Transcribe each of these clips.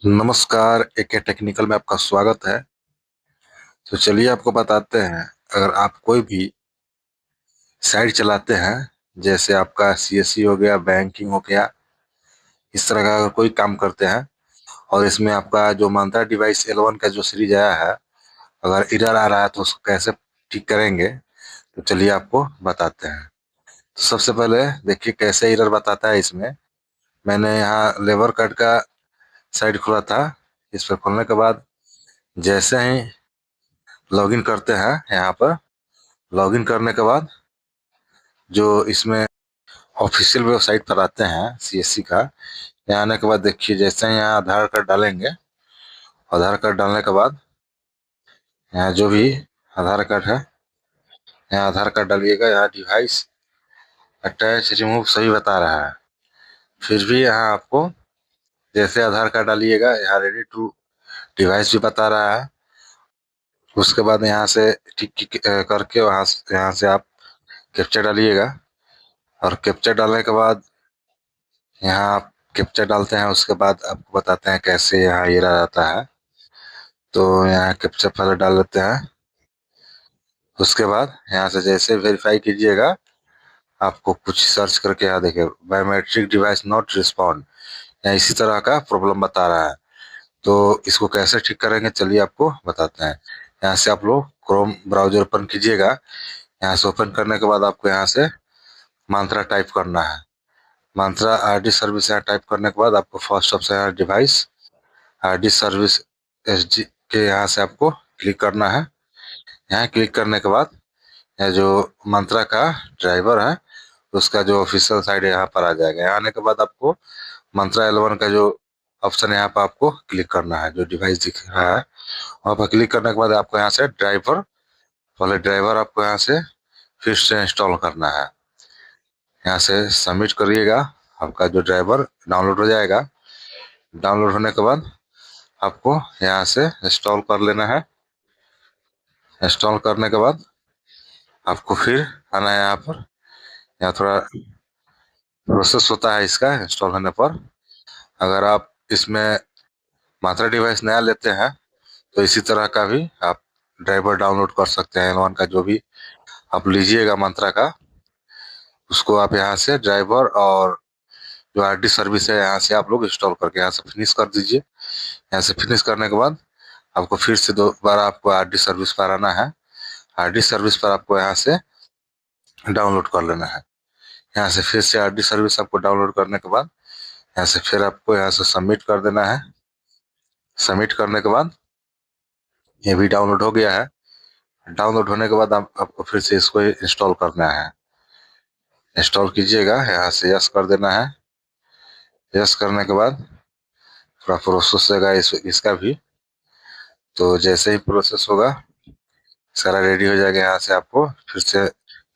नमस्कार, एके टेक्निकल में आपका स्वागत है। तो चलिए आपको बताते हैं, अगर आप कोई भी साइट चलाते हैं, जैसे आपका सीएससी हो गया, बैंकिंग हो गया, इस तरह का अगर कोई काम करते हैं और इसमें आपका जो मंत्रा डिवाइस L1 का जो सीरीज आया है, अगर एरर आ रहा है तो उसको कैसे ठीक करेंगे, तो चलिए आपको बताते हैं। तो सबसे पहले देखिए कैसे एरर बताता है इसमें। मैंने यहाँ लेबर कार्ड का साइट खोला था। इस पर खोलने के बाद जैसे ही लॉगिन करते हैं, यहाँ पर लॉगिन करने के बाद जो इसमें ऑफिशियल वेबसाइट पर आते हैं सीएससी का, यहाँ आने के बाद देखिए जैसे ही यहाँ आधार कार्ड डालेंगे, आधार कार्ड डालने के बाद यहाँ जो भी आधार कार्ड है, यहाँ आधार कार्ड डालिएगा। यहाँ डिवाइस अटैच रिमूव सभी बता रहा है, फिर भी यहाँ आपको जैसे आधार कार्ड डालिएगा, यहाँ रेडी टू डिवाइस भी बता रहा है। उसके बाद यहाँ से टिक करके यहाँ से आप कैप्चा डालिएगा, और कैप्चा डालने के बाद यहाँ आप कैप्चा डालते हैं। उसके बाद आपको बताते हैं कैसे यहाँ ये रह जाता है। तो यहाँ कैप्चा पहले डाल लेते हैं। उसके बाद यहाँ से जैसे वेरीफाई कीजिएगा, आपको कुछ सर्च करके यहाँ देखिए बायोमेट्रिक डिवाइस नॉट रिस्पॉन्ड, यहाँ इसी तरह का प्रॉब्लम बता रहा है। तो इसको कैसे ठीक करेंगे चलिए आपको बताते हैं। यहाँ से आप लोग क्रोम ब्राउजर ओपन कीजिएगा। यहाँ से ओपन करने के बाद आपको यहाँ से मंत्रा टाइप करना है। मंत्रा आरडी सर्विस यहाँ टाइप करने के बाद आपको फर्स्ट ऑप्शन यहाँ डिवाइस आरडी सर्विस एसडी के यहाँ से आपको क्लिक करना है। यहाँ क्लिक करने के बाद यह जो मंत्रा का ड्राइवर है, उसका जो ऑफिशियल साइट है यहाँ पर आ जाएगा। यहाँ आने के बाद आपको मंत्रा L1 का जो ऑप्शन है यहाँ पर आपको क्लिक करना है, जो डिवाइस दिख रहा है वहाँ पर क्लिक करने के बाद आपको यहाँ से ड्राइवर, पहले ड्राइवर आपको यहाँ से फिर से इंस्टॉल करना है। यहाँ से सबमिट करिएगा, आपका जो ड्राइवर डाउनलोड हो जाएगा। डाउनलोड होने के बाद आपको यहाँ से इंस्टॉल कर लेना है। इंस्टॉल करने के बाद आपको फिर आना है यहाँ पर। यहाँ थोड़ा प्रोसेस होता है इसका इंस्टॉल होने पर। अगर आप इसमें मंत्रा डिवाइस नया लेते हैं तो इसी तरह का भी आप ड्राइवर डाउनलोड कर सकते हैं। L1 का जो भी आप लीजिएगा मंत्रा का, उसको आप यहाँ से ड्राइवर और जो आरडी सर्विस है यहाँ से आप लोग इंस्टॉल करके यहाँ से फिनिश कर दीजिए। यहाँ से फिनिश करने के बाद आपको फिर से दोबारा आपको आरडी सर्विस पर आना है। आरडी सर्विस पर आपको यहाँ से डाउनलोड कर लेना है। यहाँ से फिर से आरडी सर्विस आपको डाउनलोड करने के बाद यहाँ से फिर आपको यहाँ से सबमिट कर देना है। सबमिट करने के बाद ये भी डाउनलोड हो गया है। डाउनलोड होने के बाद आपको फिर से इसको इंस्टॉल करना है। इंस्टॉल कीजिएगा, यहाँ से यस कर देना है। यस करने के बाद थोड़ा प्रोसेस होगा इसका भी। तो जैसे ही प्रोसेस होगा सारा रेडी हो जाएगा। यहाँ से आपको फिर से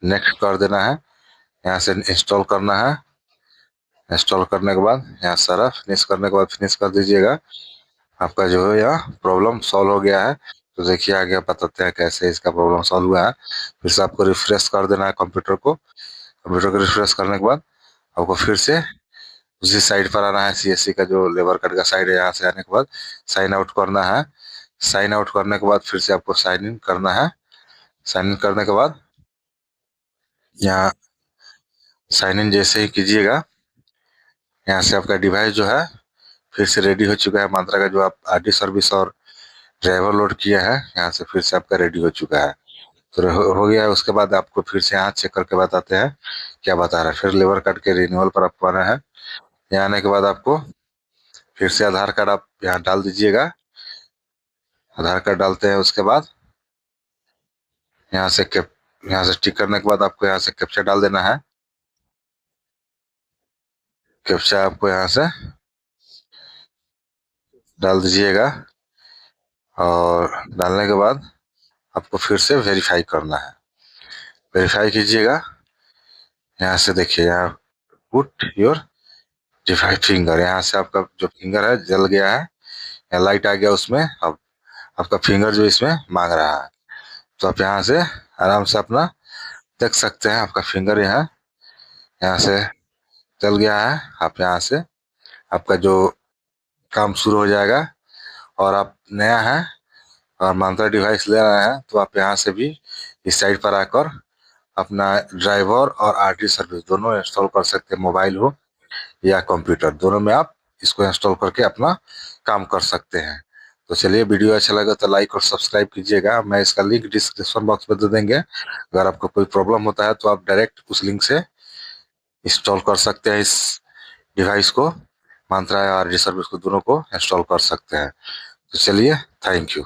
नेक्स्ट कर देना है। यहाँ से इंस्टॉल करना है। इंस्टॉल करने के बाद यहाँ सारा फिनिश करने के बाद फिनिश कर दीजिएगा। आपका जो है यहाँ प्रॉब्लम सॉल्व हो गया है। तो देखिए आगे बताते हैं कैसे इसका प्रॉब्लम सॉल्व हुआ है। फिर से आपको रिफ्रेश कर देना है कंप्यूटर को। कंप्यूटर को रिफ्रेश करने के बाद आपको फिर से उसी साइड पर आना है। सीएससी का जो लेबर कार्ड का साइड है, यहाँ से आने के बाद साइन आउट करना है। साइन आउट करने के बाद फिर से आपको साइन इन करना है। साइन इन करने के बाद यहाँ साइन इन जैसे ही कीजिएगा, यहाँ से आपका डिवाइस जो है फिर से रेडी हो चुका है। मंत्रा का जो आप आरडी सर्विस और ड्राइवर लोड किया है, यहाँ से फिर से आपका रेडी हो चुका है। तो हो गया है। उसके बाद आपको फिर से यहाँ चेक करके बताते हैं क्या बता रहा है। फिर लेबर कार्ड के रिन्यूअल पर आपको आना है। यहाँ आने के बाद आपको फिर से आधार कार्ड आप यहाँ डाल दीजिएगा। आधार कार्ड डालते हैं, उसके बाद यहाँ से टिक करने के बाद आपको यहाँ से कैप्चा डाल देना है। कैप्चा आपको यहाँ से डाल दीजिएगा, और डालने के बाद आपको फिर से वेरीफाई करना है। वेरीफाई कीजिएगा। यहाँ से देखिए यहाँ पुट योर डिवाइस फिंगर, यहाँ से आपका जो फिंगर है जल गया है, यहाँ लाइट आ गया उसमें। अब आपका फिंगर जो इसमें मांग रहा है, तो आप यहाँ से आराम से अपना देख सकते हैं। आपका फिंगर यहाँ यहाँ से चल गया है। आप यहाँ से आपका जो काम शुरू हो जाएगा। और आप नया है और मंत्रा डिवाइस ले रहे हैं तो आप यहाँ से भी इस साइट पर आकर अपना ड्राइवर और आरटी सर्विस दोनों इंस्टॉल कर सकते हैं। मोबाइल हो या कंप्यूटर, दोनों में आप इसको इंस्टॉल करके अपना काम कर सकते हैं। तो चलिए, वीडियो अच्छा लगा तो लाइक और सब्सक्राइब कीजिएगा। मैं इसका लिंक डिस्क्रिप्शन बॉक्स में दे देंगे। अगर आपको कोई प्रॉब्लम होता है तो आप डायरेक्ट उस लिंक से इंस्टॉल कर सकते हैं। इस डिवाइस को, मंत्रा या आरटी सर्विस को, दोनों को इंस्टॉल कर सकते हैं। तो चलिए, थैंक यू।